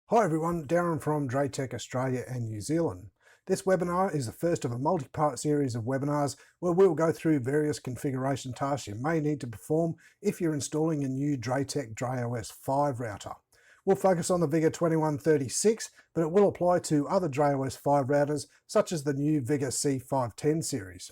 Hi everyone, Darren from DrayTek Australia and New Zealand. This webinar is the first of a multi-part series of webinars where we'll go through various configuration tasks you may need to perform if you're installing a new DrayTek DrayOS 5 router. We'll focus on the Vigor 2136, but it will apply to other DrayOS 5 routers such as the new Vigor C510 series.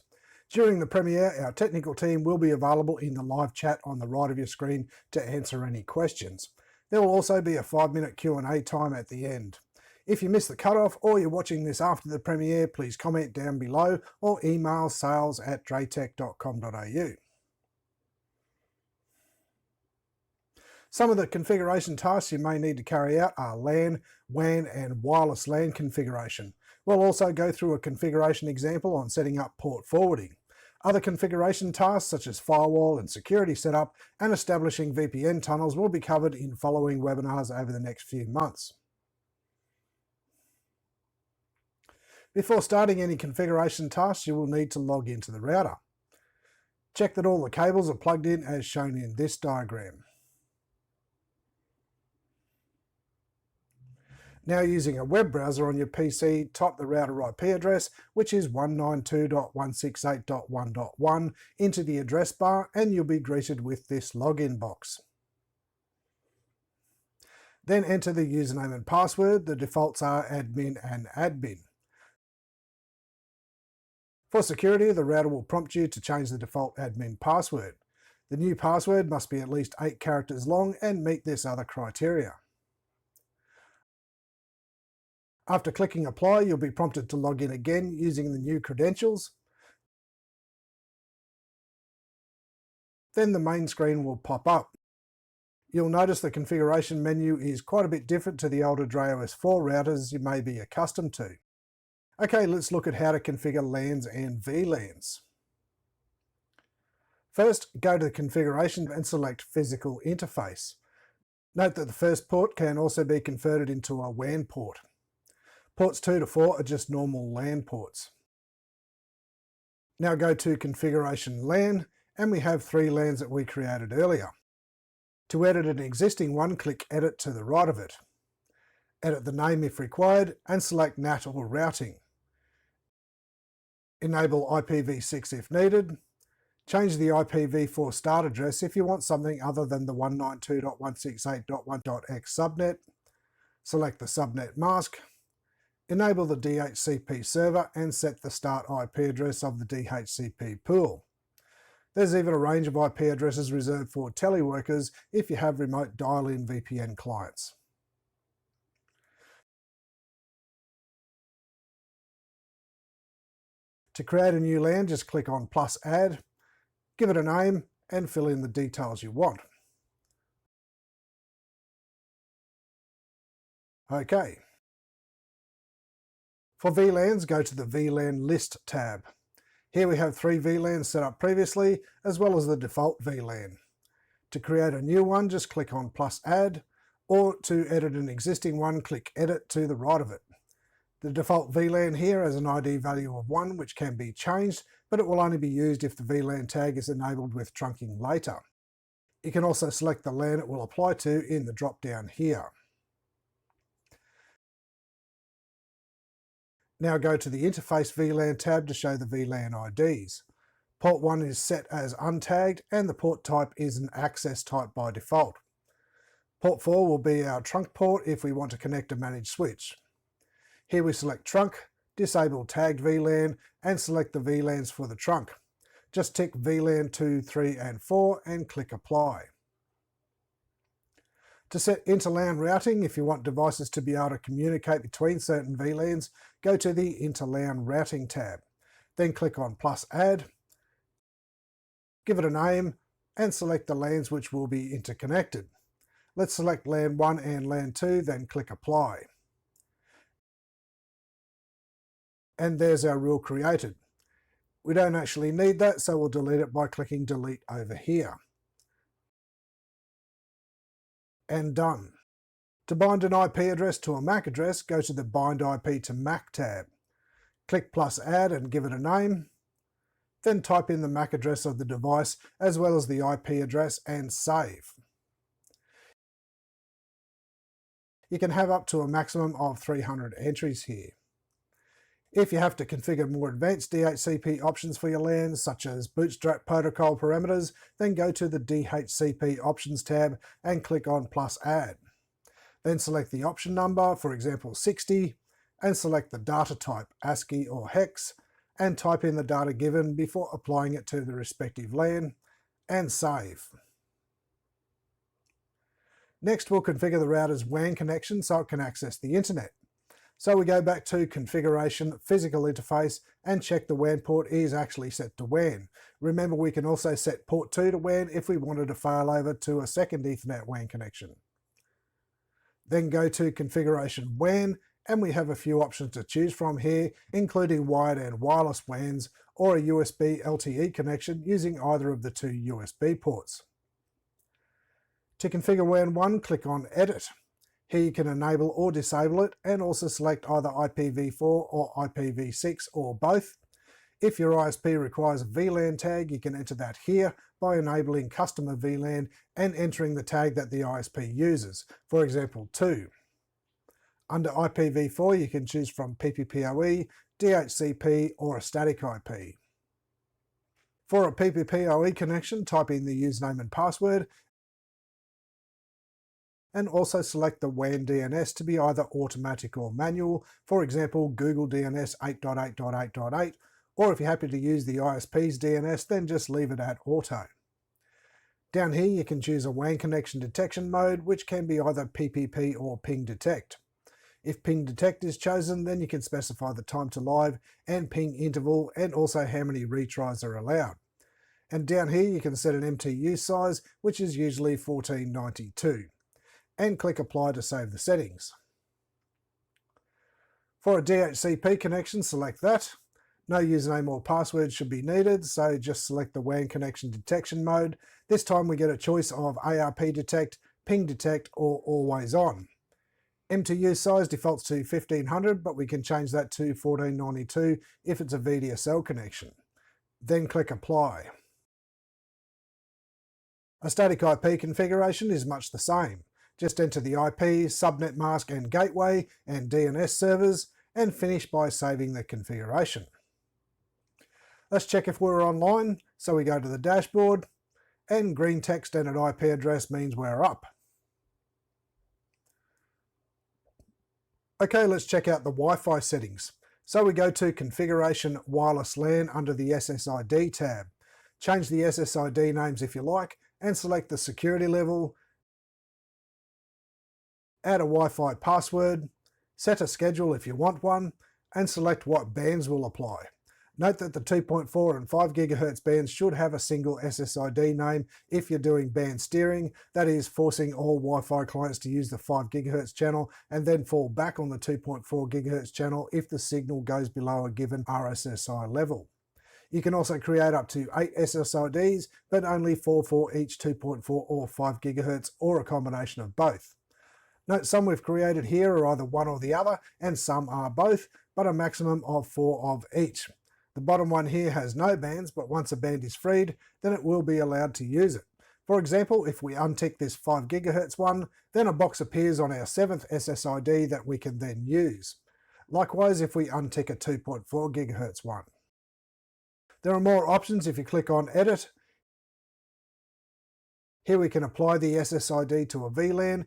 During the premiere, our technical team will be available in the live chat on the right of your screen to answer any questions. There will also be a 5-minute Q&A time at the end. If you missed the cutoff or you're watching this after the premiere, please comment down below or email sales@draytek.com.au. Some of the configuration tasks you may need to carry out are LAN, WAN and wireless LAN configuration. We'll also go through a configuration example on setting up port forwarding. Other configuration tasks such as firewall and security setup and establishing VPN tunnels will be covered in following webinars over the next few months. Before starting any configuration tasks, you will need to log into the router. Check that all the cables are plugged in as shown in this diagram. Now, using a web browser on your PC, type the router IP address, which is 192.168.1.1, into the address bar and you'll be greeted with this login box. Then enter the username and password. The defaults are admin and admin. For security, the router will prompt you to change the default admin password. The new password must be at least 8 characters long and meet this other criteria. After clicking apply, you'll be prompted to log in again using the new credentials. Then the main screen will pop up. You'll notice the configuration menu is quite a bit different to the older DrayOS 4 routers you may be accustomed to. Okay, let's look at how to configure LANs and VLANs. First, go to the configuration and select physical interface. Note that the first port can also be converted into a WAN port. Ports 2 to 4 are just normal LAN ports. Now go to Configuration LAN, and we have 3 LANs that we created earlier. To edit an existing one, click Edit to the right of it. Edit the name if required, and select NAT or routing. Enable IPv6 if needed. Change the IPv4 start address if you want something other than the 192.168.1.x subnet. Select the subnet mask. Enable the DHCP server and set the start IP address of the DHCP pool. There's even a range of IP addresses reserved for teleworkers if you have remote dial-in VPN clients. To create a new LAN, just click on +Add, give it a name and fill in the details you want. Okay. For VLANs, go to the VLAN List tab. Here we have 3 VLANs set up previously, as well as the default VLAN. To create a new one, just click on +Add, or to edit an existing one, click Edit to the right of it. The default VLAN here has an ID value of 1, which can be changed, but it will only be used if the VLAN tag is enabled with trunking later. You can also select the LAN it will apply to in the drop-down here. Now go to the Interface VLAN tab to show the VLAN IDs. Port 1 is set as untagged and the port type is an access type by default. Port 4 will be our trunk port if we want to connect a managed switch. Here we select trunk, disable tagged VLAN and select the VLANs for the trunk. Just tick VLAN 2, 3 and 4 and click apply. To set inter-LAN routing, if you want devices to be able to communicate between certain VLANs, go to the Inter-LAN Routing tab. Then click on +Add, give it a name, and select the LANs which will be interconnected. Let's select LAN 1 and LAN 2, then click Apply. And there's our rule created. We don't actually need that, so we'll delete it by clicking Delete over here. And done. To bind an IP address to a MAC address, go to the Bind IP to MAC tab. Click +Add and give it a name. Then type in the MAC address of the device as well as the IP address and save. You can have up to a maximum of 300 entries here. If you have to configure more advanced DHCP options for your LAN, such as Bootstrap protocol parameters, then go to the DHCP Options tab and click on Plus Add. Then select the option number, for example 60, and select the data type, ASCII or hex, and type in the data given before applying it to the respective LAN, and save. Next, we'll configure the router's WAN connection so it can access the internet. So we go back to Configuration, Physical Interface, and check the WAN port is actually set to WAN. Remember, we can also set port 2 to WAN if we wanted to fail over to a second Ethernet WAN connection. Then go to Configuration WAN, and we have a few options to choose from here, including wired and wireless WANs, or a USB LTE connection using either of the two USB ports. To configure WAN 1, click on Edit. Here you can enable or disable it, and also select either IPv4 or IPv6 or both. If your ISP requires a VLAN tag, you can enter that here by enabling customer VLAN and entering the tag that the ISP uses, for example 2. Under IPv4 you can choose from PPPoE, DHCP or a static IP. For a PPPoE connection, type in the username and password, and also select the WAN DNS to be either automatic or manual, for example Google DNS 8.8.8.8, or if you're happy to use the ISP's DNS, then just leave it at auto. Down here you can choose a WAN connection detection mode, which can be either PPP or ping detect. If ping detect is chosen, then you can specify the time to live and ping interval, and also how many retries are allowed. And down here you can set an MTU size, which is usually 1492. And click Apply to save the settings. For a DHCP connection, select that. No username or password should be needed, so just select the WAN connection detection mode. This time we get a choice of ARP detect, ping detect, or always on. MTU size defaults to 1500, but we can change that to 1492 if it's a VDSL connection. Then click Apply. A static IP configuration is much the same. Just enter the IP, subnet mask and gateway, and DNS servers, and finish by saving the configuration. Let's check if we're online, so we go to the dashboard, and green text and an IP address means we're up. Okay, let's check out the Wi-Fi settings. So we go to Configuration Wireless LAN under the SSID tab. Change the SSID names if you like, and select the security level, add a Wi-Fi password, set a schedule if you want one, and select what bands will apply. Note that the 2.4 and 5 GHz bands should have a single SSID name if you're doing band steering, that is forcing all Wi-Fi clients to use the 5 GHz channel and then fall back on the 2.4 GHz channel if the signal goes below a given RSSI level. You can also create up to 8 SSIDs, but only 4 for each 2.4 or 5 GHz, or a combination of both. Note some we've created here are either one or the other, and some are both, but a maximum of 4 of each. The bottom one here has no bands, but once a band is freed, then it will be allowed to use it. For example, if we untick this 5 GHz one, then a box appears on our 7th SSID that we can then use. Likewise, if we untick a 2.4 GHz one. There are more options if you click on Edit. Here we can apply the SSID to a VLAN,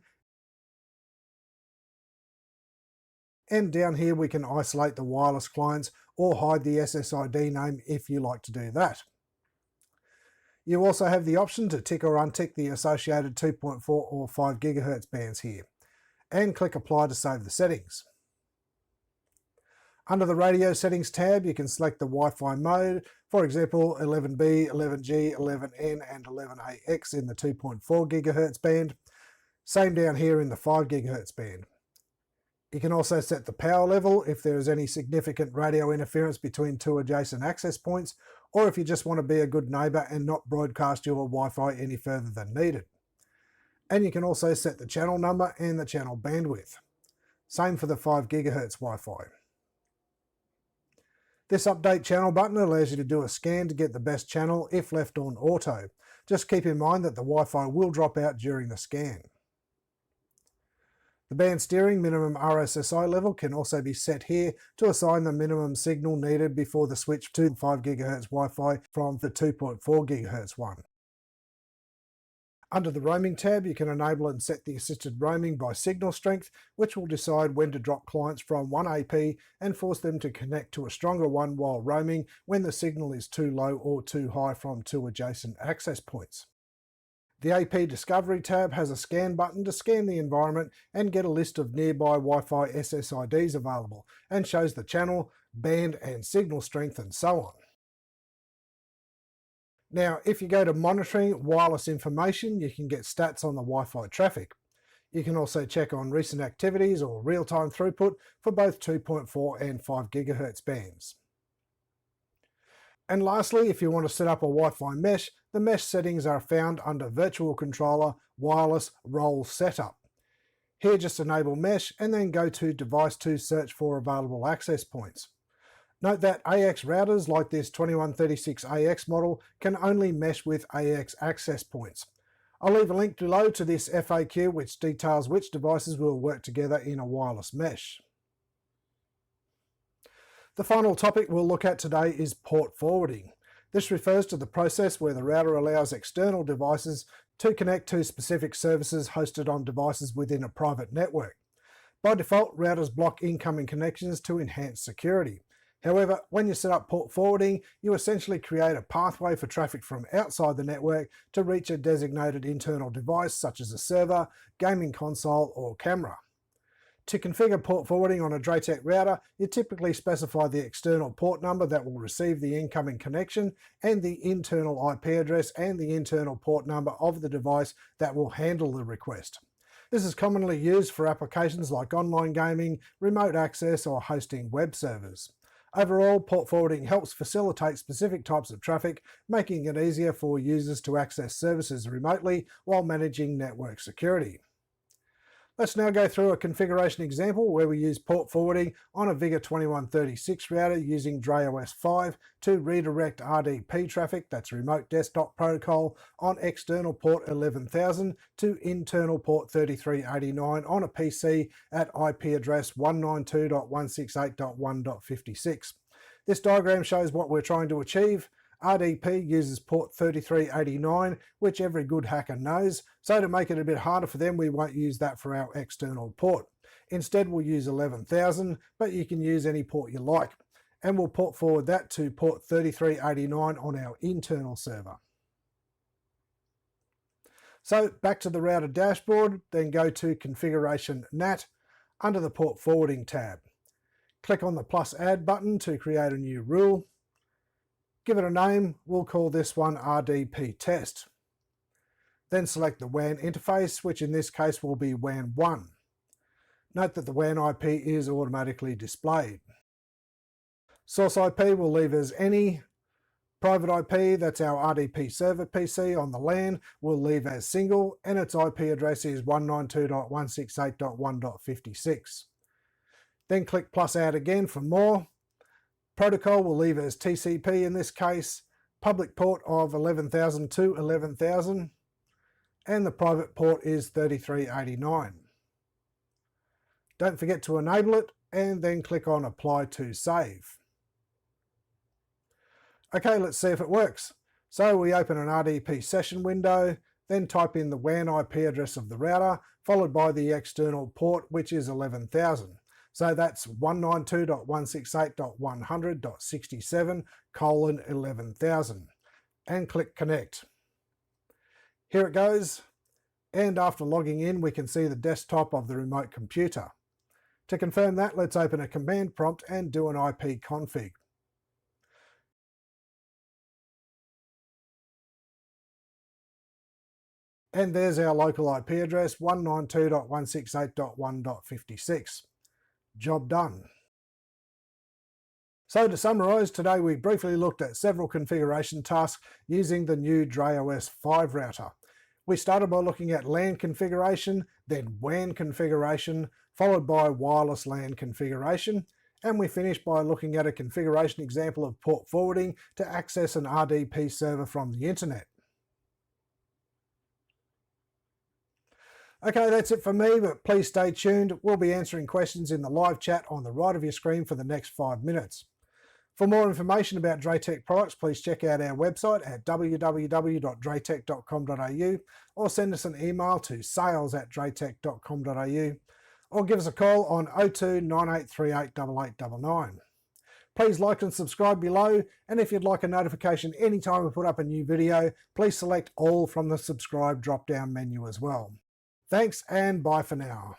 and down here we can isolate the wireless clients or hide the SSID name if you like to do that. You also have the option to tick or untick the associated 2.4 or 5 GHz bands here, and click Apply to save the settings. Under the Radio Settings tab you can select the Wi-Fi mode, for example 11B, 11G, 11N and 11AX in the 2.4 GHz band. Same down here in the 5 GHz band. You can also set the power level if there is any significant radio interference between two adjacent access points, or if you just want to be a good neighbour and not broadcast your Wi-Fi any further than needed. And you can also set the channel number and the channel bandwidth. Same for the 5 GHz Wi-Fi. This Update Channel button allows you to do a scan to get the best channel if left on auto. Just keep in mind that the Wi-Fi will drop out during the scan. The band steering minimum RSSI level can also be set here to assign the minimum signal needed before the switch to 5 GHz Wi-Fi from the 2.4 GHz one. Under the Roaming tab, you can enable and set the assisted roaming by signal strength, which will decide when to drop clients from one AP and force them to connect to a stronger one while roaming when the signal is too low or too high from two adjacent access points. The AP Discovery tab has a scan button to scan the environment and get a list of nearby Wi-Fi SSIDs available, and shows the channel, band and signal strength and so on. Now, if you go to Monitoring Wireless Information, you can get stats on the Wi-Fi traffic. You can also check on recent activities or real-time throughput for both 2.4 and 5 GHz bands. And lastly, if you want to set up a Wi-Fi mesh, the mesh settings are found under Virtual Controller Wireless Role Setup. Here, just enable mesh and then go to Device to search for available access points. Note that AX routers like this 2136AX model can only mesh with AX access points. I'll leave a link below to this FAQ which details which devices will work together in a wireless mesh. The final topic we'll look at today is port forwarding. This refers to the process where the router allows external devices to connect to specific services hosted on devices within a private network. By default, routers block incoming connections to enhance security. However, when you set up port forwarding, you essentially create a pathway for traffic from outside the network to reach a designated internal device such as a server, gaming console, or camera. To configure port forwarding on a DrayTek router, you typically specify the external port number that will receive the incoming connection and the internal IP address and the internal port number of the device that will handle the request. This is commonly used for applications like online gaming, remote access, or hosting web servers. Overall, port forwarding helps facilitate specific types of traffic, making it easier for users to access services remotely while managing network security. Let's now go through a configuration example where we use port forwarding on a VIGA 2136 router using DrayOS 5 to redirect RDP traffic, that's remote desktop protocol, on external port 11,000 to internal port 3389 on a PC at IP address 192.168.1.56. This diagram shows what we're trying to achieve. RDP uses port 3389, which every good hacker knows, so to make it a bit harder for them, we won't use that for our external port. Instead, we'll use 11,000, but you can use any port you like, and we'll port forward that to port 3389 on our internal server. So back to the router dashboard, then go to Configuration NAT under the Port Forwarding tab. Click on the +Add button to create a new rule. Give it a name, we'll call this one RDP test. Then select the WAN interface, which in this case will be WAN 1. Note that the WAN IP is automatically displayed. Source IP we'll leave as any. Private IP, that's our RDP server PC on the LAN, we'll leave as single, and its IP address is 192.168.1.56. Then click +Add again for more. Protocol we'll leave as TCP in this case, public port of 11,000 to 11,000, and the private port is 3389. Don't forget to enable it, and then click on Apply to Save. Okay, let's see if it works. So we open an RDP session window, then type in the WAN IP address of the router, followed by the external port, which is 11,000. So that's 192.168.100.67:11,000, and click Connect. Here it goes, and after logging in we can see the desktop of the remote computer. To confirm that, let's open a command prompt and do an IP config. And there's our local IP address, 192.168.1.56. Job done. So to summarise, today we briefly looked at several configuration tasks using the new DrayOS 5 router. We started by looking at LAN configuration, then WAN configuration, followed by wireless LAN configuration, and we finished by looking at a configuration example of port forwarding to access an RDP server from the internet. Okay, that's it for me, but please stay tuned. We'll be answering questions in the live chat on the right of your screen for the next 5 minutes. For more information about DrayTek products, please check out our website at www.draytek.com.au or send us an email to sales@draytek.com.au or give us a call on 02 9838 8899. Please like and subscribe below, and if you'd like a notification anytime we put up a new video, please select all from the subscribe drop-down menu as well. Thanks and bye for now.